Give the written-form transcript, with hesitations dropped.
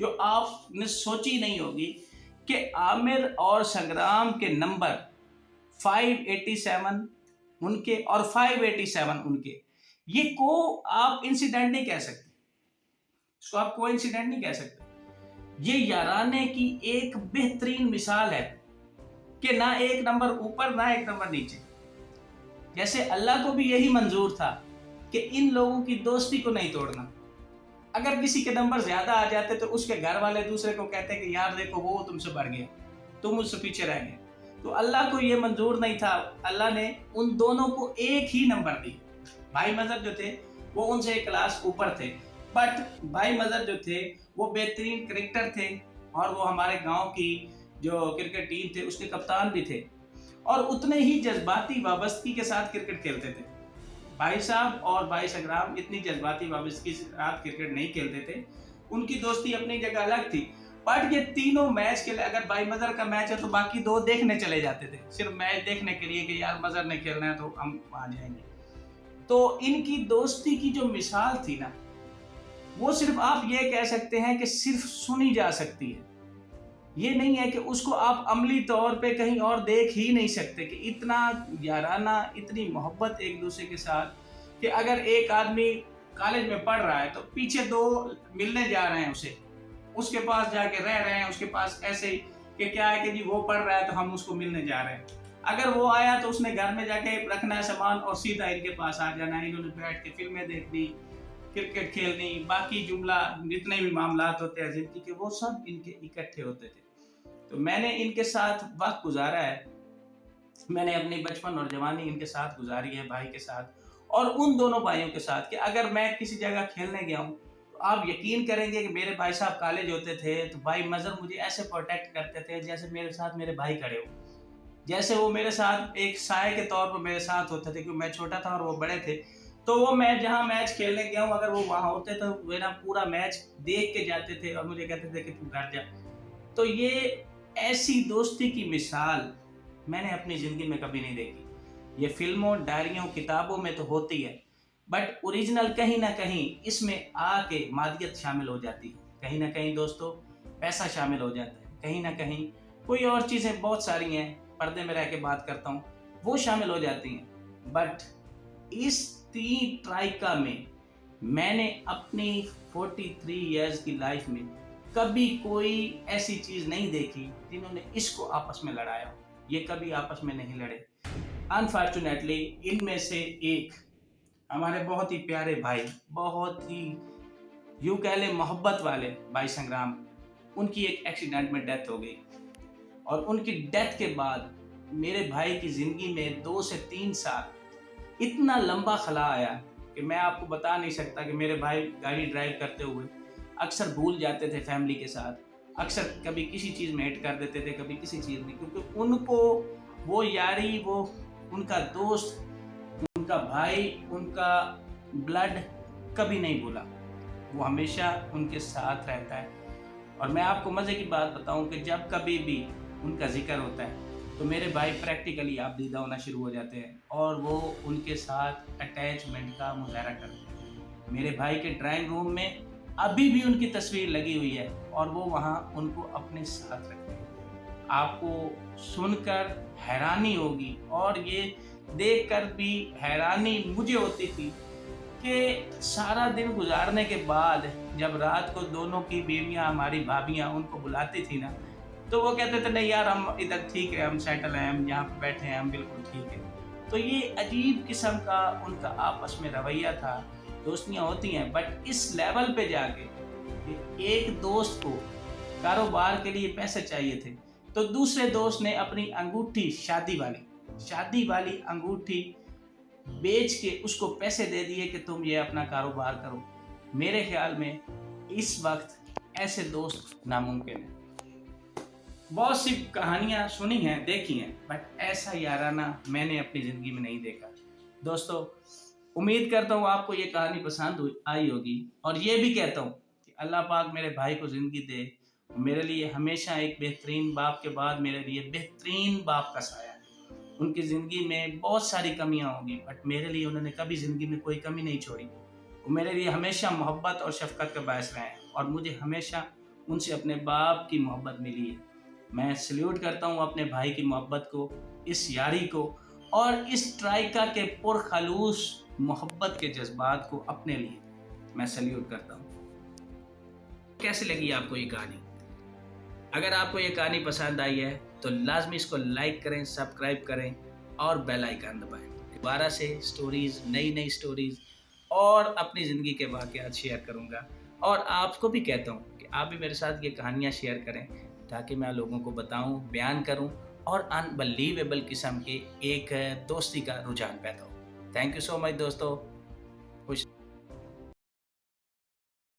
جو آپ نے سوچی نہیں ہوگی کہ عامر اور سنگرام کے نمبر 587 ان کے اور 587 ان کے، یہ کو آپ انسیڈنٹ نہیں کہہ سکتے، اس کو آپ کوئی انسیڈنٹ نہیں کہہ سکتے. یہ یارانے کی ایک بہترین مثال ہے کہ نہ ایک نمبر اوپر نہ ایک نمبر نیچے. جیسے اللہ کو بھی یہی منظور تھا کہ ان لوگوں کی دوستی کو نہیں توڑنا. اگر کسی کے نمبر زیادہ آ جاتے تو اس کے گھر والے دوسرے کو کہتے کہ یار دیکھو وہ تم سے بڑھ گیا، تم اس سے پیچھے رہ گئے. تو اللہ کو یہ منظور نہیں تھا. اللہ نے ان دونوں کو ایک ہی نمبر دی. بھائی مظہر جو تھے وہ ان سے ایک کلاس اوپر تھے، بٹ بھائی مظہر جو تھے وہ بہترین کرکٹر تھے اور وہ ہمارے گاؤں کی جو کرکٹ ٹیم تھے اس کے کپتان بھی تھے، اور اتنے ہی جذباتی وابستگی کے ساتھ کرکٹ کھیلتے تھے. بھائی صاحب اور بھائی سنگرام اتنی جذباتی وابستگی کے ساتھ کرکٹ نہیں کھیلتے تھے، ان کی دوستی اپنی جگہ الگ تھی. بٹ یہ تینوں میچ کے لیے، اگر بھائی مظہر کا میچ ہے تو باقی دو دیکھنے چلے جاتے تھے، صرف میچ دیکھنے کے لیے کہ یار مظہر نے کھیلنا ہے تو ہم آ جائیں گے. تو ان کی دوستی کی جو مثال تھی نا، وہ صرف آپ یہ کہہ سکتے ہیں کہ صرف سنی جا سکتی ہے. یہ نہیں ہے کہ اس کو آپ عملی طور پہ کہیں اور دیکھ ہی نہیں سکتے کہ اتنا یارانہ، اتنی محبت ایک دوسرے کے ساتھ، کہ اگر ایک آدمی کالج میں پڑھ رہا ہے تو پیچھے دو ملنے جا رہے ہیں اسے، اس کے پاس جا کے رہ رہے ہیں، اس کے پاس ایسے کہ کیا ہے کہ جی وہ پڑھ رہا ہے تو ہم اس کو ملنے جا رہے ہیں. اگر وہ آیا تو اس نے گھر میں جا کے رکھنا ہے سامان اور سیدھا ان کے پاس آ جانا ہے. انہوں نے بیٹھ کے فلمیں دیکھنی، کرکٹ کھیلنی، باقی جملہ جتنے بھی معاملات ہوتے ہیں زندگی کے وہ سب ان کے اکٹھے ہوتے تھے. تو میں نے ان کے ساتھ وقت گزارا ہے، میں نے اپنی بچپن اور جوانی ان کے ساتھ گزاری ہے، بھائی کے ساتھ اور ان دونوں بھائیوں کے ساتھ، کہ اگر میں کسی جگہ کھیلنے گیا ہوں تو آپ یقین کریں گے کہ میرے بھائی صاحب کالج ہوتے تھے تو بھائی مظہر مجھے ایسے پروٹیکٹ کرتے تھے جیسے میرے ساتھ میرے بھائی کھڑے ہو، جیسے وہ میرے ساتھ ایک سائے کے طور پر میرے ساتھ ہوتے تھے، کیونکہ میں چھوٹا تھا اور وہ بڑے تھے. تو وہ میں جہاں میچ کھیلنے گیا ہوں اگر وہ وہاں ہوتے تو میرا پورا میچ دیکھ کے جاتے تھے اور مجھے کہتے تھے کہ تم گھر جا. تو یہ ایسی دوستی کی مثال میں نے اپنی زندگی میں کبھی نہیں دیکھی. یہ فلموں، ڈائریوں، کتابوں میں تو ہوتی ہے، بٹ اوریجنل کہیں نہ کہیں اس میں آ کے مادیت شامل ہو جاتی ہے. کہیں نہ کہیں دوستو پیسہ شامل ہو جاتا ہے، کہیں نہ کہیں کوئی اور چیزیں بہت ساری ہیں، پردے میں رہ کے بات کرتا ہوں، وہ شامل ہو جاتی ہیں. بٹ اس 3 ٹرائکا میں نے اپنی 43 ایئرز کی لائف میں کبھی کوئی ایسی چیز نہیں دیکھی جنہوں نے اس کو آپس میں لڑایا ہو. یہ کبھی آپس میں نہیں لڑے. انفارچونیٹلی ان میں سے ایک ہمارے بہت ہی پیارے بھائی، بہت ہی یوں کہہ لیں محبت والے بھائی سنگرام، ان کی ایک ایکسیڈنٹ میں ڈیتھ ہو گئی. اور ان کی ڈیتھ کے بعد میرے بھائی کی زندگی میں 2 سے 3 سال اتنا لمبا خلا آیا کہ میں آپ کو بتا نہیں سکتا. کہ میرے بھائی گاڑی ڈرائیو کرتے ہوئے اکثر بھول جاتے تھے فیملی کے ساتھ، اکثر کبھی کسی چیز میں ہٹ کر دیتے تھے، کبھی کسی چیز میں، کیونکہ ان کو وہ یاری، وہ ان کا دوست، ان کا بھائی، ان کا بلڈ کبھی نہیں بھولا. وہ ہمیشہ ان کے ساتھ رہتا ہے. اور میں آپ کو مزے کی بات بتاؤں کہ جب کبھی بھی ان کا ذکر ہوتا ہے تو میرے بھائی پریکٹیکلی آپ دیدہ ہونا شروع ہو جاتے ہیں اور وہ ان کے ساتھ اٹیچمنٹ کا مظاہرہ کرتے ہیں. میرے بھائی کے ڈرائنگ روم میں ابھی بھی ان کی تصویر لگی ہوئی ہے اور وہ وہاں ان کو اپنے ساتھ رکھتے ہیں. آپ کو سن کر حیرانی ہوگی اور یہ دیکھ کر بھی حیرانی مجھے ہوتی تھی کہ سارا دن گزارنے کے بعد جب رات کو دونوں کی بیویاں، ہماری بھابیاں ان کو بلاتی تھی نا، تو وہ کہتے تھے نہیں یار ہم ادھر ٹھیک ہے، ہم سیٹل ہیں، ہم یہاں پہ بیٹھے ہیں، ہم بالکل ٹھیک ہیں. تو یہ عجیب قسم کا ان کا آپس میں رویہ تھا. دوستیاں ہوتی ہیں بٹ اس لیول پہ جا کے کہ ایک دوست کو کاروبار کے لیے پیسے چاہیے تھے تو دوسرے دوست نے اپنی انگوٹھی، شادی والی انگوٹھی بیچ کے اس کو پیسے دے دیے کہ تم یہ اپنا کاروبار کرو. میرے خیال میں اس وقت ایسے دوست ناممکن ہیں. بہت سی کہانیاں سنی ہیں، دیکھی ہیں، بٹ ایسا یارانہ میں نے اپنی زندگی میں نہیں دیکھا. دوستو امید کرتا ہوں آپ کو یہ کہانی پسند آئی ہوگی، اور یہ بھی کہتا ہوں کہ اللہ پاک میرے بھائی کو زندگی دے، میرے لیے ہمیشہ ایک بہترین باپ کے بعد میرے لیے بہترین باپ کا سایہ ہے. ان کی زندگی میں بہت ساری کمیاں ہوں گی بٹ میرے لیے انہوں نے کبھی زندگی میں کوئی کمی نہیں چھوڑی. وہ میرے لیے ہمیشہ محبت اور شفقت کا باعث رہے ہیں اور مجھے ہمیشہ ان سے اپنے باپ کی محبت ملی ہے. میں سلیوٹ کرتا ہوں اپنے بھائی کی محبت کو، اس یاری کو، اور اس ٹرائکا کے پرخلوص محبت کے جذبات کو اپنے لیے میں سلیوٹ کرتا ہوں. کیسی لگی آپ کو یہ کہانی؟ اگر آپ کو یہ کہانی پسند آئی ہے تو لازمی اس کو لائک کریں، سبسکرائب کریں اور بیل آئیکن دبائیں. دوبارہ سے سٹوریز، نئی سٹوریز اور اپنی زندگی کے واقعات شیئر کروں گا. اور آپ کو بھی کہتا ہوں کہ آپ بھی میرے ساتھ یہ کہانیاں شیئر کریں تاکہ میں لوگوں کو بتاؤں، بیان کروں اور انبلیویبل قسم کی ایک دوستی کا رجحان پیدا ہو. تھینک یو سو مچ دوستو.